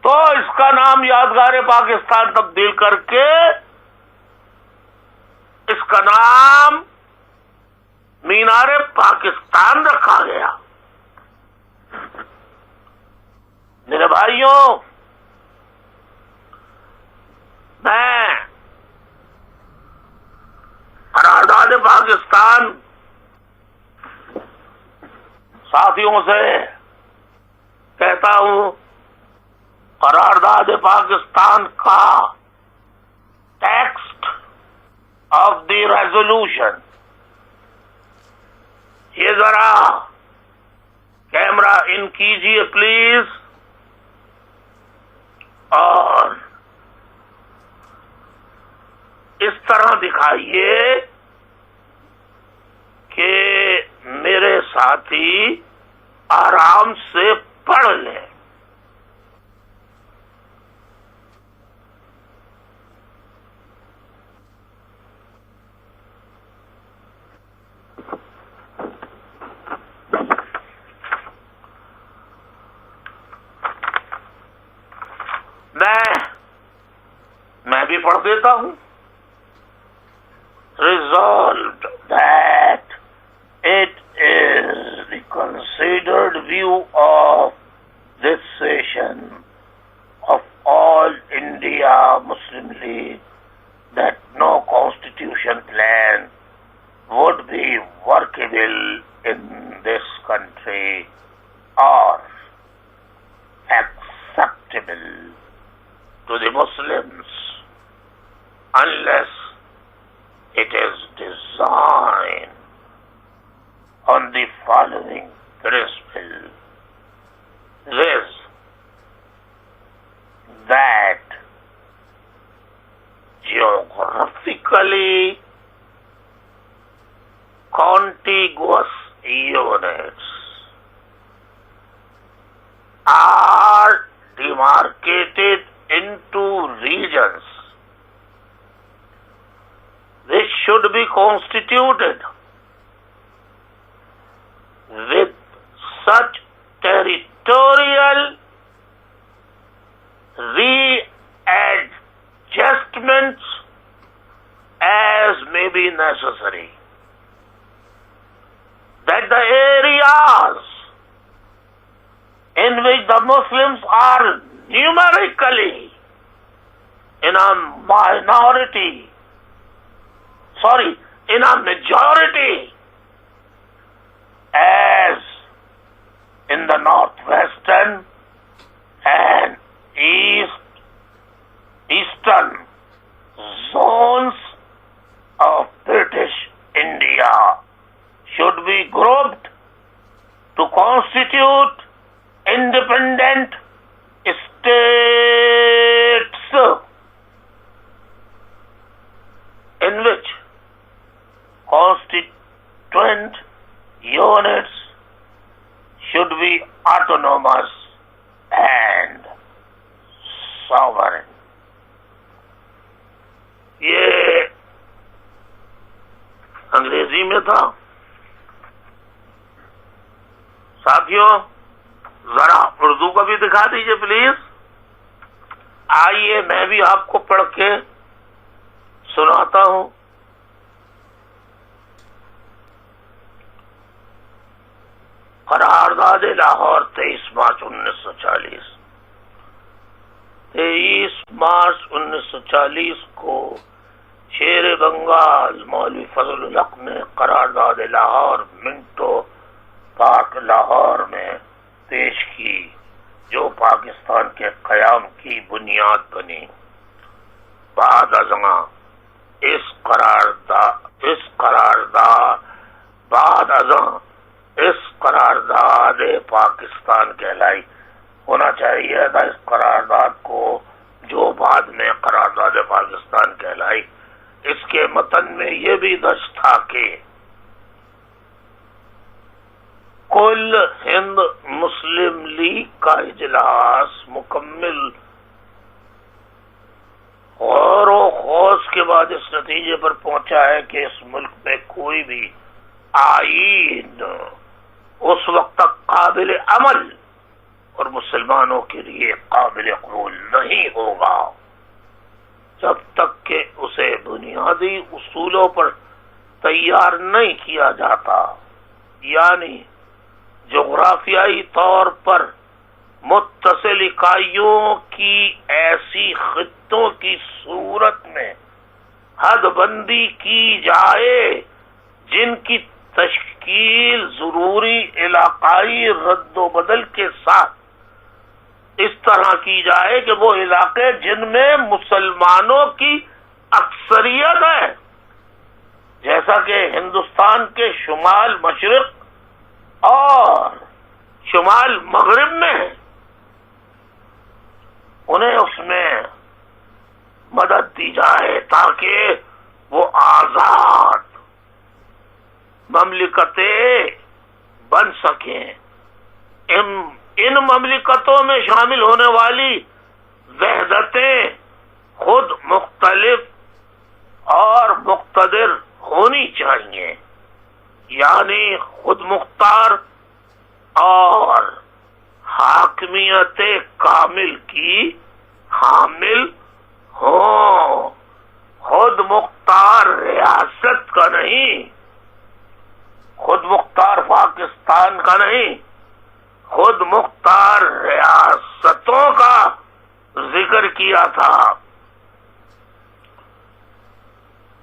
تو اس کا نام یادگار پاکستان تبدیل کر کے اس کا نام مینار پاکستان رکھا گیا۔ میرے بھائیوں، میں قرارداد پاکستان ساتھیوں سے کہتا ہوں، قرارداد پاکستان کا ٹیکسٹ آف دی ریزولوشن، یہ ذرا کیمرہ ان کیجیے پلیز، اور اس طرح دکھائیے کہ میرے ساتھی آرام سے پڑھ لیں۔ میں بھی پڑھ دیتا ہوں۔ Resolved that it is the considered view of this session of all India Muslim League that no constitution plan would be workable in this country or acceptable to the Muslims unless it is designed on the following principle. This, that geographically contiguous units are demarcated into regions which should be constituted with such territorial readjustments as may be necessary, that the areas in which the Muslims are numerically in a majority, as in the northwestern and eastern zones of British India, should be grouped to constitute independent states, in which constituent units should be autonomous and sovereign. یہ انگریزی میں تھا۔ ساتھیوں، ذرا اردو کا بھی دکھا دیجئے پلیز۔ آئیے میں بھی آپ کو پڑھ کے سناتا ہوں. قرارداد لاہور 23 مارچ 1940. 23 مارچ 1940 کو شیر بنگال مولوی فضل الحق نے قرارداد لاہور منٹو پارک لاہور میں پیش کی، جو پاکستان کے قیام کی بنیاد بنی. بعد ازاں اس قرارداد پاکستان کہلائی. ہونا چاہیے تھا اس قرارداد کو جو بعد میں قرارداد پاکستان کہلائی. اس کے متن میں یہ بھی درج تھا کہ کل ہند مسلم لیگ کا اجلاس مکمل غور و خوض کے بعد اس نتیجے پر پہنچا ہے کہ اس ملک میں کوئی بھی آئین اس وقت تک قابل عمل اور مسلمانوں کے لیے قابل قبول نہیں ہوگا جب تک کہ اسے بنیادی اصولوں پر تیار نہیں کیا جاتا، یعنی جغرافیائی طور پر متصل اکائیوں کی ایسی خطوں کی صورت میں حد بندی کی جائے جن کی تشکیل ضروری علاقائی رد و بدل کے ساتھ اس طرح کی جائے کہ وہ علاقے جن میں مسلمانوں کی اکثریت ہے، جیسا کہ ہندوستان کے شمال مشرق اور شمال مغرب میں ہے، انہیں اس میں مدد دی جائے تاکہ وہ آزاد مملکتیں بن سکیں. ان مملکتوں میں شامل ہونے والی وحدتیں خود مختلف اور مقتدر ہونی چاہیے، یعنی خود مختار اور حاکمیت کامل کی حامل ہوں. خود مختار ریاست کا نہیں، خود مختار پاکستان کا نہیں، خود مختار ریاستوں کا ذکر کیا تھا.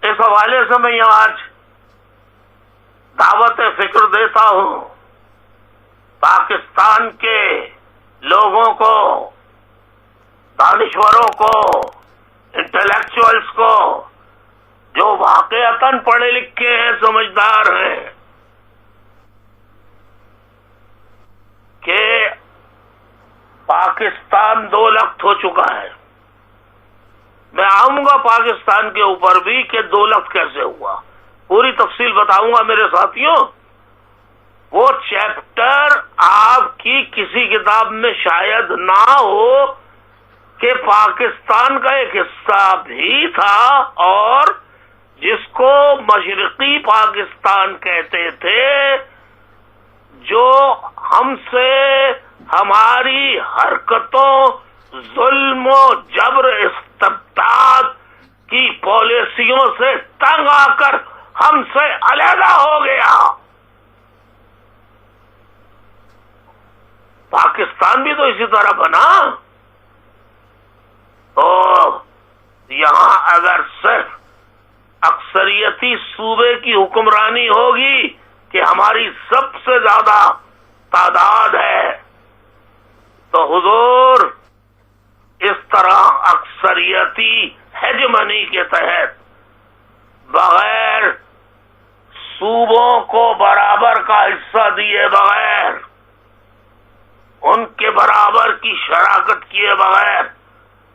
اس حوالے سے میں آج دعوت فکر دیتا ہوں پاکستان کے لوگوں کو، دانشوروں کو، انٹلیکچوئلز کو، جو واقعتاً پڑھے لکھے ہیں، سمجھدار ہیں، کہ پاکستان 2 لخت ہو چکا ہے. میں آؤں گا پاکستان کے اوپر بھی کہ 2 لخت کیسے ہوا، پوری تفصیل بتاؤں گا میرے ساتھیوں. وہ چیپٹر آپ کی کسی کتاب میں شاید نہ ہو کہ پاکستان کا ایک حصہ بھی تھا اور جس کو مشرقی پاکستان کہتے تھے، جو ہم سے ہماری حرکتوں، ظلم و جبر استبداد کی پالیسیوں سے تنگ آ کر ہم سے علیحدہ ہو گیا. پاکستان بھی تو اسی طرح بنا. تو یہاں اگر صرف اکثریتی صوبے کی حکمرانی ہوگی کہ ہماری سب سے زیادہ تعداد ہے، تو حضور اس طرح اکثریتی ہیجمنی کے تحت بغیر صوبوں کو برابر کا حصہ دیے بغیر، ان کے برابر کی شراکت کیے بغیر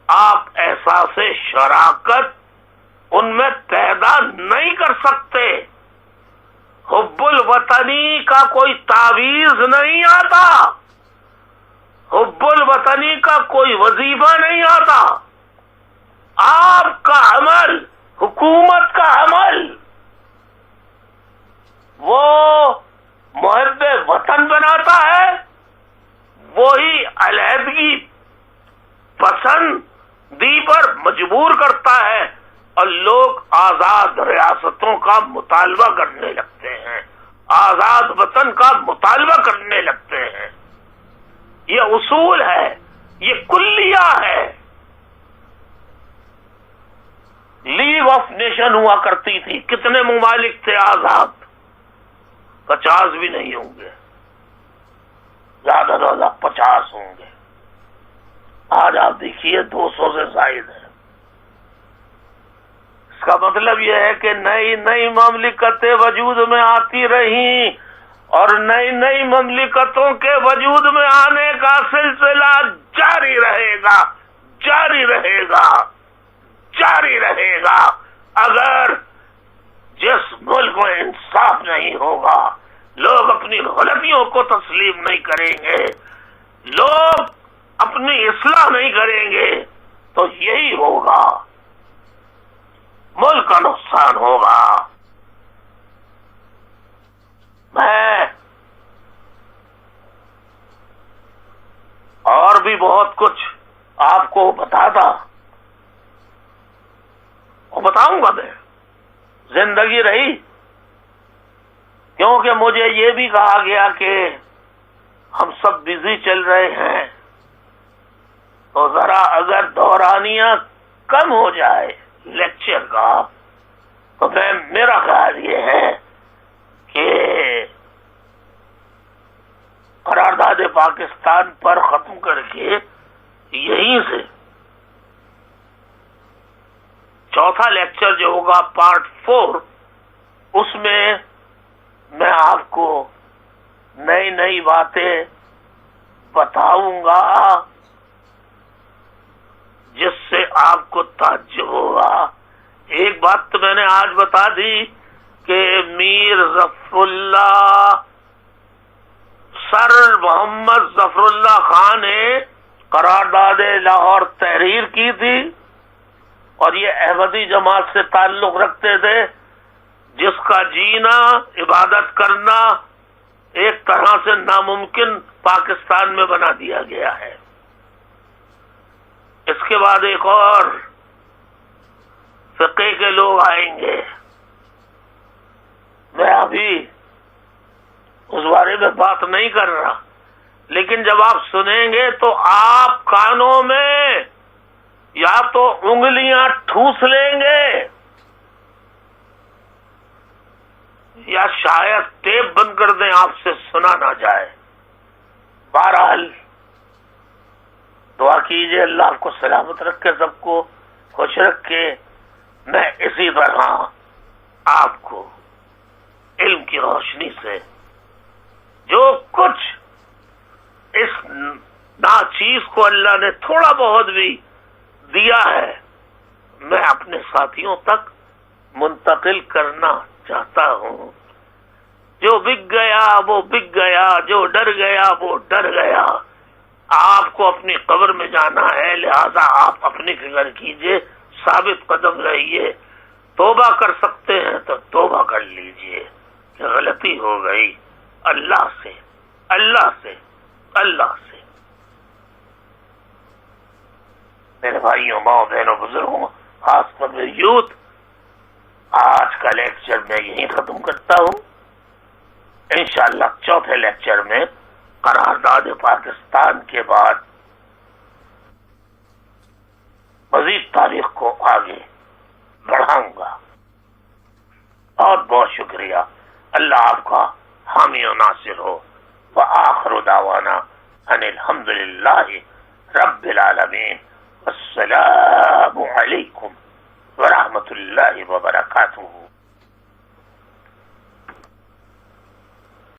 آپ احساس شراکت ان میں پیدا نہیں کر سکتے. حب الوطنی کا کوئی تعویذ نہیں آتا، حب الوطنی کا کوئی وظیفہ نہیں آتا. آپ کا عمل، حکومت کا عمل، وہ محب وطن بناتا ہے، وہی علیحدگی پسندی پر مجبور کرتا ہے اور لوگ آزاد ریاستوں کا مطالبہ کرنے لگتے ہیں، آزاد وطن کا مطالبہ کرنے لگتے ہیں۔ یہ اصول ہے، یہ کلیہ ہے۔ لیگ آف نیشن ہوا کرتی تھی، کتنے ممالک تھے آزاد؟ 50 بھی نہیں ہوں گے، زیادہ سے زیادہ 50 ہوں گے۔ آج آپ دیکھیے 200 سے زائد ہے۔ اس کا مطلب یہ ہے کہ نئی نئی مملکتیں وجود میں آتی رہیں، اور نئی نئی مملکتوں کے وجود میں آنے کا سلسلہ جاری رہے گا، جاری رہے گا، جاری رہے گا۔ اگر جس ملک میں انصاف نہیں ہوگا، لوگ اپنی غلطیوں کو تسلیم نہیں کریں گے، لوگ اپنی اصلاح نہیں کریں گے، تو یہی ہوگا، ملک کا نقصان ہوگا۔ میں اور بھی بہت کچھ آپ کو بتاتا، اور بتاؤں گا میں، زندگی رہی، کیونکہ مجھے یہ بھی کہا گیا کہ ہم سب بزی چل رہے ہیں، تو ذرا اگر دورانیہ کم ہو جائے لیکچر کا، تو میرا خیال یہ ہے کہ قرارداد پاکستان پر ختم کر کے یہیں سے چوتھا لیکچر جو ہوگا پارٹ 4، اس میں آپ کو نئی نئی باتیں بتاؤں گا جس سے آپ کو تعجب ہوگا۔ ایک بات تو میں نے آج بتا دی کہ میر ظفر اللہ، سر محمد ظفر اللہ خان نے قرارداد لاہور تحریر کی تھی، اور یہ احمدی جماعت سے تعلق رکھتے تھے، جس کا جینا، عبادت کرنا ایک طرح سے ناممکن پاکستان میں بنا دیا گیا ہے۔ اس کے بعد ایک اور فقہ کے لوگ آئیں گے، میں ابھی اس بارے میں بات نہیں کر رہا، لیکن جب آپ سنیں گے تو آپ کانوں میں یا تو انگلیاں ٹھوس لیں گے، یا شاید ٹیپ بند کر دیں، آپ سے سنا نہ جائے۔ بہرحال دعا کیجئے اللہ آپ کو سلامت رکھے، سب کو خوش رکھے۔ میں اسی طرح آپ کو علم کی روشنی سے جو کچھ اس ناچیز کو اللہ نے تھوڑا بہت بھی دیا ہے، میں اپنے ساتھیوں تک منتقل کرنا چاہتا ہوں۔ جو بک گیا وہ بک گیا، جو ڈر گیا وہ ڈر گیا۔ آپ کو اپنی قبر میں جانا ہے، لہذا آپ اپنی فکر کیجئے، ثابت قدم رہیے۔ توبہ کر سکتے ہیں تو توبہ کر لیجئے کہ غلطی ہو گئی، اللہ سے، اللہ سے، اللہ سے۔ میرے بھائیوں، ماؤں، بہنوں، بزرگوں، خاص طور پہ یوتھ، آج کا لیکچر میں یہیں ختم کرتا ہوں۔ انشاءاللہ چوتھے لیکچر میں قرارداد پاکستان کے بعد مزید تاریخ کو آگے بڑھاؤں گا۔ بہت بہت شکریہ، اللہ آپ کا حامی و ناصر ہو۔ وآخر دعوانا ان الحمدللہ رب العالمین۔ السلام علیکم ورحمۃ اللہ وبرکاتہ۔